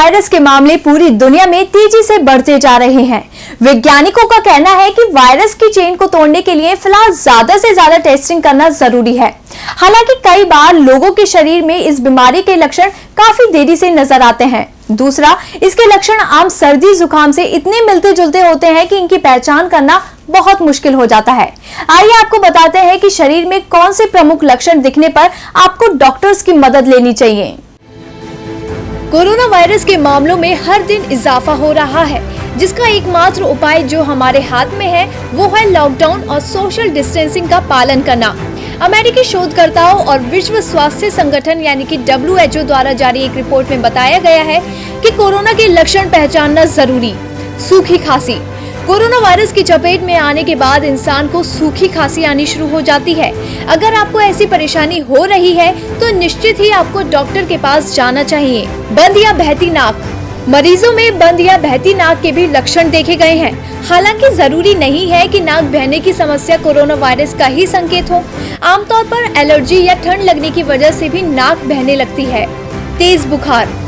Virus के मामले पूरी दुनिया में तेजी से बढ़ते जा रहे हैं। वैज्ञानिकों का कहना है कि वायरस की चेन को तोड़ने के लिए फिलहाल ज्यादा से ज्यादा टेस्टिंग करना जरूरी है। हालांकि कई बार लोगों के शरीर में इस बीमारी के लक्षण काफी देरी से नजर आते हैं। दूसरा, इसके लक्षण आम सर्दी जुकाम से इतने मिलते जुलते होते हैं कि इनकी पहचान करना बहुत मुश्किल हो जाता है। आइए आपको बताते हैं कि शरीर में कौन से प्रमुख लक्षण दिखने पर आपको डॉक्टर्स की मदद लेनी चाहिए। कोरोना वायरस के मामलों में हर दिन इजाफा हो रहा है, जिसका एकमात्र उपाय जो हमारे हाथ में है वो है लॉकडाउन और सोशल डिस्टेंसिंग का पालन करना। अमेरिकी शोधकर्ताओं और विश्व स्वास्थ्य संगठन यानी कि WHO द्वारा जारी एक रिपोर्ट में बताया गया है कि कोरोना के लक्षण पहचानना जरूरी। सूखी खांसी। कोरोना वायरस की चपेट में आने के बाद इंसान को सूखी खांसी आनी शुरू हो जाती है। अगर आपको ऐसी परेशानी हो रही है तो निश्चित ही आपको डॉक्टर के पास जाना चाहिए। बंद या बहती नाक। मरीजों में बंद या बहती नाक के भी लक्षण देखे गए हैं। हालांकि जरूरी नहीं है कि नाक बहने की समस्या कोरोना वायरस का ही संकेत हो। आमतौर पर एलर्जी या ठंड लगने की वजह से भी नाक बहने लगती है। तेज बुखार।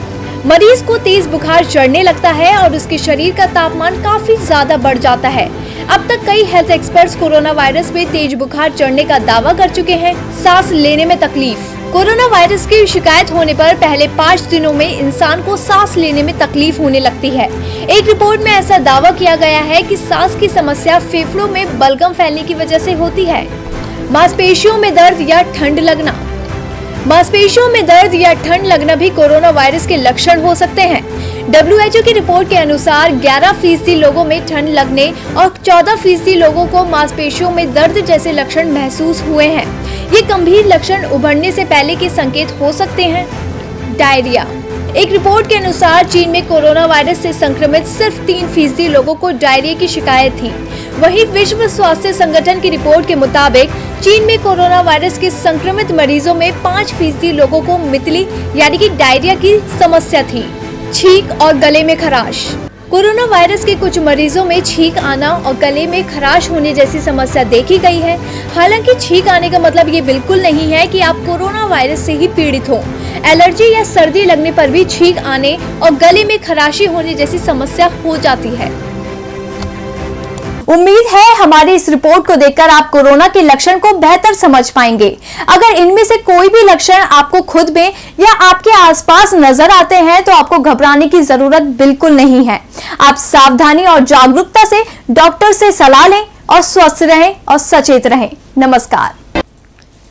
मरीज को तेज बुखार चढ़ने लगता है और उसके शरीर का तापमान काफी ज्यादा बढ़ जाता है। अब तक कई हेल्थ एक्सपर्ट्स कोरोना वायरस में तेज बुखार चढ़ने का दावा कर चुके हैं। सांस लेने में तकलीफ। कोरोना वायरस की शिकायत होने पर पहले 5 दिनों में इंसान को सांस लेने में तकलीफ होने लगती है। एक रिपोर्ट में ऐसा दावा किया गया है कि सांस की समस्या फेफड़ों में बलगम फैलने की वजह से होती है। मांसपेशियों में दर्द या ठंड लगना। मांसपेशियों में दर्द या ठंड लगना भी कोरोना वायरस के लक्षण हो सकते हैं। WHO की रिपोर्ट के अनुसार 11% लोगों में ठंड लगने और 14% लोगों को मांसपेशियों में दर्द जैसे लक्षण महसूस हुए हैं। ये गंभीर लक्षण उभरने से पहले के संकेत हो सकते हैं। डायरिया। एक रिपोर्ट के अनुसार चीन में कोरोना वायरस से संक्रमित सिर्फ 3% लोगों को डायरिया की शिकायत थी। वहीं विश्व स्वास्थ्य संगठन की रिपोर्ट के मुताबिक चीन में कोरोना वायरस के संक्रमित मरीजों में 5% लोगों को मितली यानी कि डायरिया की समस्या थी। छींक और गले में खराश। कोरोना वायरस के कुछ मरीजों में छींक आना और गले में खराश होने जैसी समस्या देखी गई है। हालांकि छींक आने का मतलब ये बिल्कुल नहीं है कि आप कोरोना वायरस से ही पीड़ित हो। एलर्जी या सर्दी लगने पर भी छींक आने और गले में खराशी होने जैसी समस्या हो जाती है। उम्मीद है हमारी इस रिपोर्ट को देखकर आप कोरोना के लक्षण को बेहतर समझ पाएंगे। अगर इनमें से कोई भी लक्षण आपको खुद में या आपके आसपास नजर आते हैं तो आपको घबराने की जरूरत बिल्कुल नहीं है। आप सावधानी और जागरूकता से डॉक्टर से सलाह लें और स्वस्थ रहें और सचेत रहें। नमस्कार।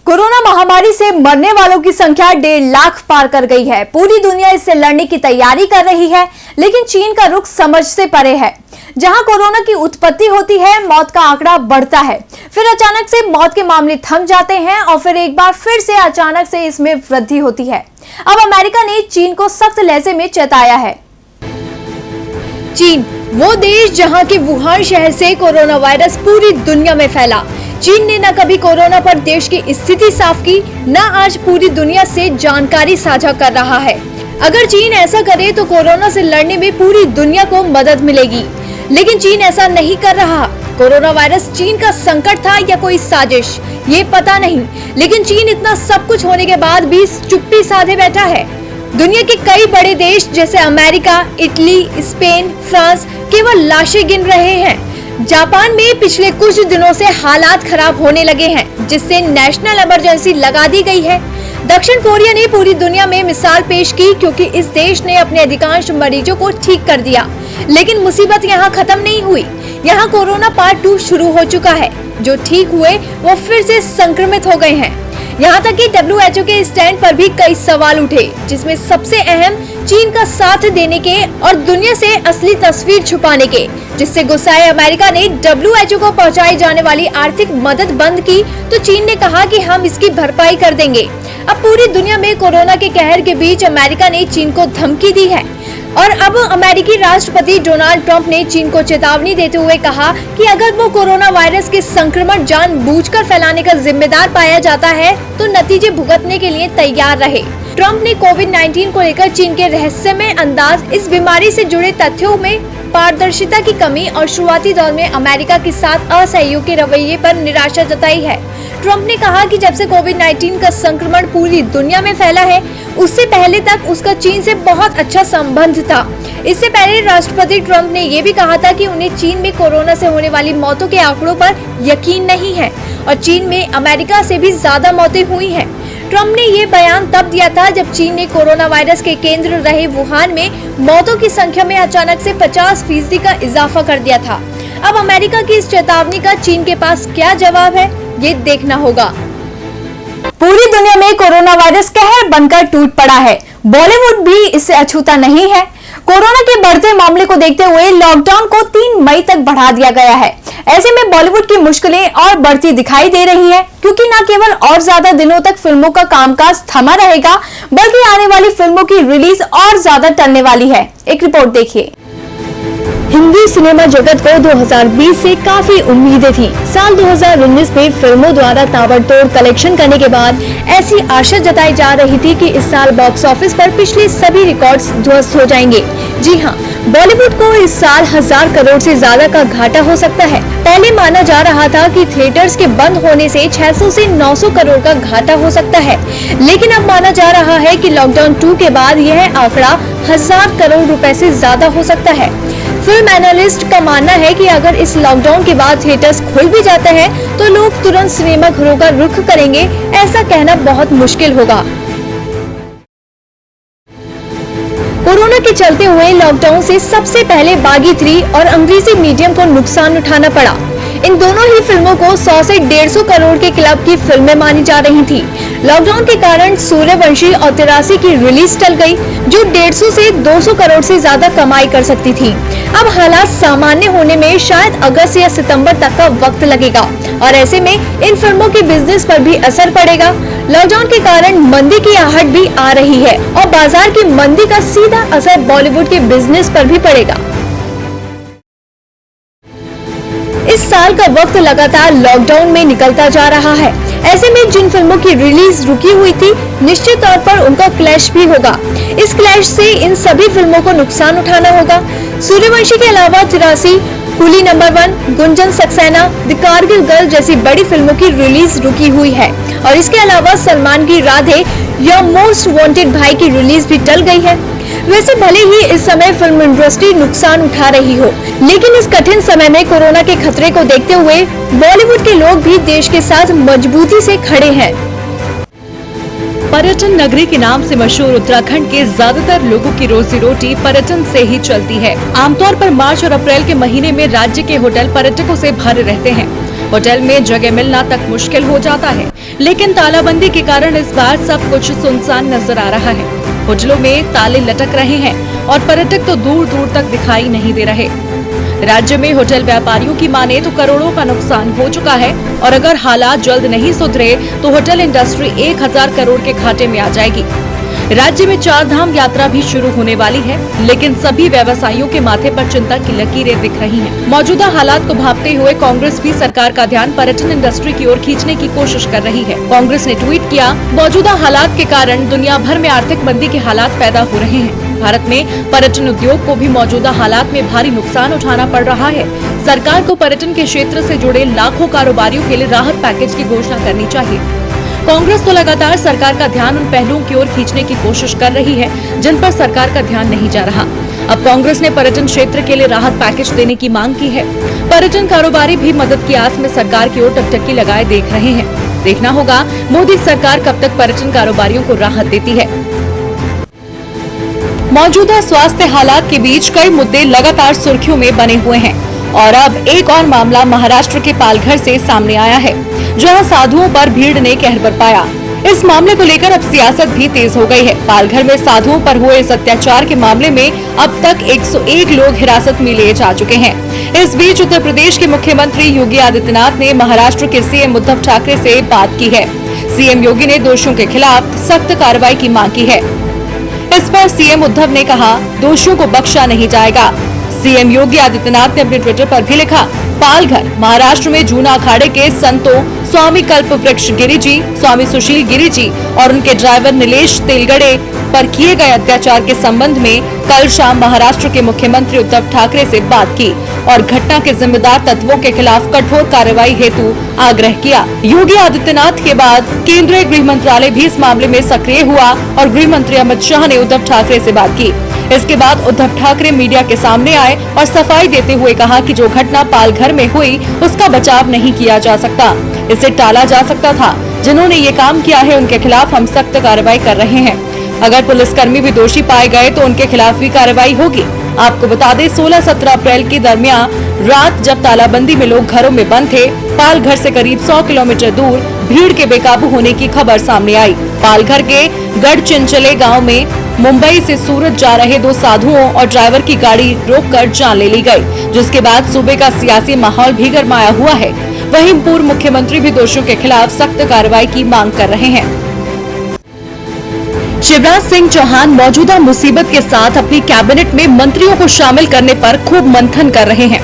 कोरोना महामारी से मरने वालों की संख्या 1.5 लाख पार कर गई है। पूरी दुनिया इससे लड़ने की तैयारी कर रही है, लेकिन चीन का रुख समझ से परे है। जहां कोरोना की उत्पत्ति होती है, मौत का आंकड़ा बढ़ता है, फिर अचानक से मौत के मामले थम जाते हैं और फिर एक बार फिर से अचानक से इसमें वृद्धि होती है। अब अमेरिका ने चीन को सख्त लहजे में चेताया है। चीन, वो देश जहां के वुहान शहर से कोरोना वायरस पूरी दुनिया में फैला। चीन ने न कभी कोरोना पर देश की स्थिति साफ की, न आज पूरी दुनिया से जानकारी साझा कर रहा है। अगर चीन ऐसा करे तो कोरोना से लड़ने में पूरी दुनिया को मदद मिलेगी, लेकिन चीन ऐसा नहीं कर रहा। कोरोना वायरस चीन का संकट था या कोई साजिश, ये पता नहीं, लेकिन चीन इतना सब कुछ होने के बाद भी चुप्पी साधे बैठा है। दुनिया के कई बड़े देश जैसे अमेरिका, इटली, स्पेन, फ्रांस केवल लाशें गिन रहे हैं। जापान में पिछले कुछ दिनों से हालात खराब होने लगे हैं, जिससे नेशनल इमरजेंसी लगा दी गई है। दक्षिण कोरिया ने पूरी दुनिया में मिसाल पेश की, क्योंकि इस देश ने अपने अधिकांश मरीजों को ठीक कर दिया। लेकिन मुसीबत यहाँ खत्म नहीं हुई। यहाँ कोरोना पार्ट 2 शुरू हो चुका है। जो ठीक हुए वो फिर से संक्रमित हो गए हैं। यहाँ तक कि WHO के स्टैंड पर भी कई सवाल उठे, जिसमें सबसे अहम चीन का साथ देने के और दुनिया से असली तस्वीर छुपाने के, जिससे गुस्साए अमेरिका ने WHO को पहुंचाई जाने वाली आर्थिक मदद बंद की तो चीन ने कहा कि हम इसकी भरपाई कर देंगे। अब पूरी दुनिया में कोरोना के कहर के बीच अमेरिका ने चीन को धमकी दी है और अब अमेरिकी राष्ट्रपति डोनाल्ड ट्रंप ने चीन को चेतावनी देते हुए कहा कि अगर वो कोरोना वायरस के संक्रमण जानबूझकर फैलाने का जिम्मेदार पाया जाता है तो नतीजे भुगतने के लिए तैयार रहे। ट्रंप ने कोविड-19 को लेकर चीन के रहस्यमय अंदाज, इस बीमारी से जुड़े तथ्यों में पारदर्शिता की कमी और शुरुआती दौर में अमेरिका के साथ असहयोग के रवैये पर निराशा जताई है। ट्रंप ने कहा कि जब से कोविड-19 का संक्रमण पूरी दुनिया में फैला है, उससे पहले तक उसका चीन से बहुत अच्छा संबंध था। इससे पहले राष्ट्रपति ट्रंप ने ये भी कहा था कि उन्हें चीन में कोरोना से होने वाली मौतों के आंकड़ों पर यकीन नहीं है और चीन में अमेरिका से भी ज्यादा मौतें हुई हैं। ट्रंप ने ये बयान तब दिया था जब चीन ने कोरोना वायरस के केंद्र रहे वुहान में मौतों की संख्या में अचानक से 50% का इजाफा कर दिया था। अब अमेरिका की इस चेतावनी का चीन के पास क्या जवाब है, ये देखना होगा। पूरी दुनिया में कोरोना वायरस कहर बनकर टूट पड़ा है। बॉलीवुड भी इससे अछूता नहीं है। कोरोना के बढ़ते मामले को देखते हुए लॉकडाउन को 3 मई तक बढ़ा दिया गया है। ऐसे में बॉलीवुड की मुश्किलें और बढ़ती दिखाई दे रही हैं, क्योंकि न केवल और ज्यादा दिनों तक फिल्मों का कामकाज थमा रहेगा, बल्कि आने वाली फिल्मों की रिलीज और ज्यादा टलने वाली है। एक रिपोर्ट देखिए। हिंदी सिनेमा जगत को 2020 से काफी उम्मीदें थी। साल 2019 में फिल्मों द्वारा ताबड़तोड़ कलेक्शन करने के बाद ऐसी आशा जताई जा रही थी कि इस साल बॉक्स ऑफिस पर पिछले सभी रिकॉर्ड्स ध्वस्त हो जाएंगे। जी हाँ, बॉलीवुड को इस साल 1000 करोड़ से ज्यादा का घाटा हो सकता है। पहले माना जा रहा था कि थिएटर्स के बंद होने से 600 से 900 करोड़ का घाटा हो सकता है, लेकिन अब माना जा रहा है कि लॉकडाउन 2 के बाद यह आंकड़ा 1000 करोड़ रुपए से ज्यादा हो सकता है। फिल्म एनालिस्ट का मानना है कि अगर इस लॉकडाउन के बाद थिएटर्स खुल भी जाते हैं तो लोग तुरंत सिनेमा घरों का रुख करेंगे, ऐसा कहना बहुत मुश्किल होगा। कोरोना के चलते हुए लॉकडाउन से सबसे पहले बागी 3 और अंग्रेजी मीडियम को नुकसान उठाना पड़ा। इन दोनों ही फिल्मों को 100 से 150 करोड़ के क्लब की फिल्में मानी जा रही थी। लॉकडाउन के कारण सूर्यवंशी और 83 की रिलीज टल गई, जो 150 से 200 करोड़ से ज्यादा कमाई कर सकती थी। अब हालात सामान्य होने में शायद अगस्त या सितंबर तक का वक्त लगेगा और ऐसे में इन फिल्मों के बिजनेस पर भी असर पड़ेगा। लॉकडाउन के कारण मंदी की आहट भी आ रही है और बाजार की मंदी का सीधा असर बॉलीवुड के बिजनेस पर भी पड़ेगा। इस साल का वक्त लगातार लॉकडाउन में निकलता जा रहा है। ऐसे में जिन फिल्मों की रिलीज रुकी हुई थी, निश्चित तौर पर उनका क्लैश भी होगा। इस क्लैश से इन सभी फिल्मों को नुकसान उठाना होगा। सूर्यवंशी के अलावा 83, Coolie number 1, Gunjan Saxena, the Kargil girl जैसी बड़ी फिल्मों की रिलीज रुकी हुई है और इसके अलावा सलमान की राधे या मोस्ट वांटेड भाई की रिलीज भी टल गई है। वैसे भले ही इस समय फिल्म इंडस्ट्री नुकसान उठा रही हो, लेकिन इस कठिन समय में कोरोना के खतरे को देखते हुए बॉलीवुड के लोग भी देश के साथ मजबूती से खड़े हैं। पर्यटन नगरी के नाम से मशहूर उत्तराखंड के ज्यादातर लोगों की रोजी रोटी पर्यटन से ही चलती है। आमतौर पर मार्च और अप्रैल के महीने में राज्य के होटल पर्यटकों से भरे रहते हैं। होटल में जगह मिलना तक मुश्किल हो जाता है, लेकिन तालाबंदी के कारण इस बार सब कुछ सुनसान नजर आ रहा है। होटलों में ताले लटक रहे हैं और पर्यटक तो दूर दूर तक दिखाई नहीं दे रहे। राज्य में होटल व्यापारियों की माने तो करोड़ों का नुकसान हो चुका है और अगर हालात जल्द नहीं सुधरे तो होटल इंडस्ट्री 1000 करोड़ के घाटे में आ जाएगी। राज्य में 4 धाम यात्रा भी शुरू होने वाली है, लेकिन सभी व्यवसायियों के माथे पर चिंता की लकीरें दिख रही हैं। मौजूदा हालात को भांपते हुए कांग्रेस भी सरकार का ध्यान पर्यटन इंडस्ट्री की ओर खींचने की कोशिश कर रही है। कांग्रेस ने ट्वीट किया, मौजूदा हालात के कारण दुनिया भर में आर्थिक मंदी के हालात पैदा हो रहे हैं। भारत में पर्यटन उद्योग को भी मौजूदा हालात में भारी नुकसान उठाना पड़ रहा है। सरकार को पर्यटन के क्षेत्र से जुड़े लाखों कारोबारियों के लिए राहत पैकेज की घोषणा करनी चाहिए। कांग्रेस तो लगातार सरकार का ध्यान उन पहलुओं की ओर खींचने की कोशिश कर रही है जिन पर सरकार का ध्यान नहीं जा रहा। अब कांग्रेस ने पर्यटन क्षेत्र के लिए राहत पैकेज देने की मांग की है। पर्यटन कारोबारी भी मदद की आस में सरकार की ओर टकटकी लगाए देख रहे हैं। देखना होगा मोदी सरकार कब तक पर्यटन कारोबारियों को राहत देती है। मौजूदा स्वास्थ्य हालात के बीच कई मुद्दे लगातार सुर्खियों में बने हुए हैं और अब एक और मामला महाराष्ट्र के पालघर से सामने आया है, जहां साधुओं पर भीड़ ने कहर बरपाया। इस मामले को लेकर अब सियासत भी तेज हो गई है। पालघर में साधुओं पर हुए इस अत्याचार के मामले में अब तक 101 लोग हिरासत में लिए जा चुके हैं। इस बीच उत्तर प्रदेश के मुख्यमंत्री योगी आदित्यनाथ ने महाराष्ट्र के सीएम उद्धव ठाकरे से बात की है। सीएम योगी ने दोषियों के खिलाफ सख्त कार्रवाई की मांग की है। इस पर सीएम उद्धव ने कहा, दोषियों को बख्शा नहीं जाएगा। सीएम योगी आदित्यनाथ ने अपने ट्विटर पर भी लिखा, पालघर महाराष्ट्र में जूना अखाड़े के संतों स्वामी कल्प वृक्ष गिरी जी, स्वामी सुशील गिरी जी और उनके ड्राइवर नीलेश तेलगड़े पर किए गए अत्याचार के संबंध में कल शाम महाराष्ट्र के मुख्यमंत्री उद्धव ठाकरे से बात की और घटना के जिम्मेदार तत्वों के खिलाफ कठोर कार्रवाई हेतु आग्रह किया। योगी आदित्यनाथ के बाद केंद्रीय गृह मंत्रालय भी इस मामले में सक्रिय हुआ और गृह मंत्री अमित शाह ने उद्धव ठाकरे से बात की। इसके बाद उद्धव ठाकरे मीडिया के सामने आए और सफाई देते हुए कहा कि जो घटना पालघर में हुई उसका बचाव नहीं किया जा सकता, इसे टाला जा सकता था। जिन्होंने ये काम किया है उनके खिलाफ हम सख्त कार्रवाई कर रहे हैं। अगर पुलिसकर्मी भी दोषी पाए गए तो उनके खिलाफ भी कार्रवाई होगी। आपको बता दें 16-17 अप्रैल के दरमियान रात जब तालाबंदी में लोग घरों में बंद थे, पालघर से करीब 100 किलोमीटर दूर भीड़ के बेकाबू होने की खबर सामने आई। पालघर के गढ़चिंचले गांव में मुंबई से सूरत जा रहे 2 साधुओं और ड्राइवर की गाड़ी रोककर जान ले ली गई, जिसके बाद सूबे का सियासी माहौल भी गरमाया हुआ है। वहीं पूर्व मुख्यमंत्री भी दोषियों के खिलाफ सख्त कार्रवाई की मांग कर रहे हैं। शिवराज सिंह चौहान मौजूदा मुसीबत के साथ अपनी कैबिनेट में मंत्रियों को शामिल करने पर खूब मंथन कर रहे हैं,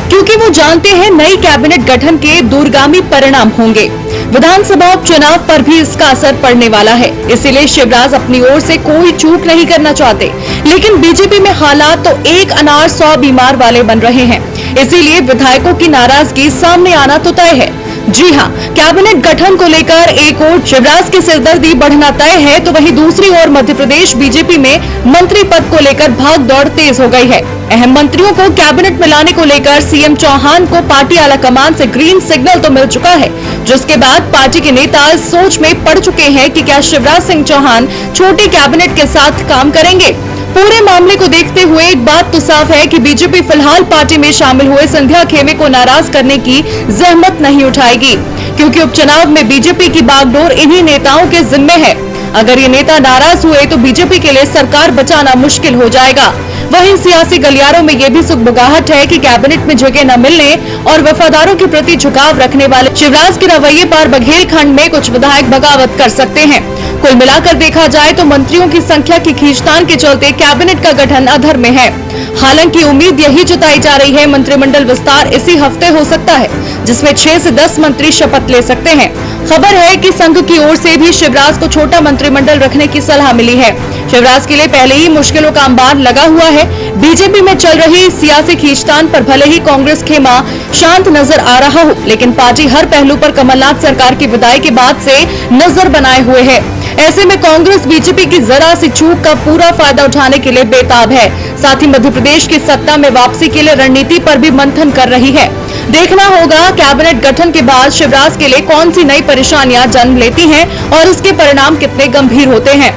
क्योंकि वो जानते हैं नई कैबिनेट गठन के दूरगामी परिणाम होंगे। विधानसभा उपचुनाव पर भी इसका असर पड़ने वाला है, इसीलिए शिवराज अपनी ओर से कोई चूक नहीं करना चाहते। लेकिन बीजेपी में हालात तो एक अनार 100 बीमार वाले बन रहे हैं, इसीलिए विधायकों की नाराजगी सामने आना तो तय है। जी हां, कैबिनेट गठन को लेकर एक ओर शिवराज की सिरदर्दी बढ़ना तय है, तो वहीं दूसरी ओर मध्य प्रदेश बीजेपी में मंत्री पद को लेकर भाग दौड़ तेज हो गई है। अहम मंत्रियों को कैबिनेट में लाने को लेकर सीएम चौहान को पार्टी आलाकमान से ग्रीन सिग्नल तो मिल चुका है, जिसके बाद पार्टी के नेता इस सोच में पड़ चुके हैं कि क्या शिवराज सिंह चौहान छोटी कैबिनेट के साथ काम करेंगे। पूरे मामले को देखते हुए एक बात तो साफ है कि बीजेपी फिलहाल पार्टी में शामिल हुए संध्या खेमे को नाराज करने की जहमत नहीं उठाएगी, क्योंकि उपचुनाव में बीजेपी की बागडोर इन्हीं नेताओं के जिम्मे है। अगर ये नेता नाराज हुए तो बीजेपी के लिए सरकार बचाना मुश्किल हो जाएगा। वहीं सियासी गलियारों में ये भी सुगबुगाहट है कि कैबिनेट में जगह न मिलने और वफादारों के प्रति झुकाव रखने वाले शिवराज के रवैये पर बघेलखंड में कुछ विधायक बगावत कर सकते हैं। कुल मिलाकर देखा जाए तो मंत्रियों की संख्या की खींचतान के चलते कैबिनेट का गठन अधर में है। हालांकि उम्मीद यही जताई जा रही है मंत्रिमंडल विस्तार इसी हफ्ते हो सकता है, जिसमें 6 से 10 मंत्री शपथ ले सकते हैं। खबर है कि संघ की ओर से भी शिवराज को छोटा मंत्रिमंडल रखने की सलाह मिली है। शिवराज के लिए पहले ही मुश्किलों का अंबार लगा हुआ है। बीजेपी में चल रही सियासी खींचतान पर भले ही कांग्रेस खेमा शांत नजर आ रहा हो, लेकिन पार्टी हर पहलू पर कमलनाथ सरकार की विदाई के बाद से नजर बनाए हुए है। ऐसे में कांग्रेस बीजेपी की जरा सी चूक का पूरा फायदा उठाने के लिए बेताब है। साथ ही मध्य प्रदेश की सत्ता में वापसी के लिए रणनीति पर भी मंथन कर रही है। देखना होगा कैबिनेट गठन के बाद शिवराज के लिए कौन सी नई परेशानियां जन्म लेती हैं और इसके परिणाम कितने गंभीर होते हैं।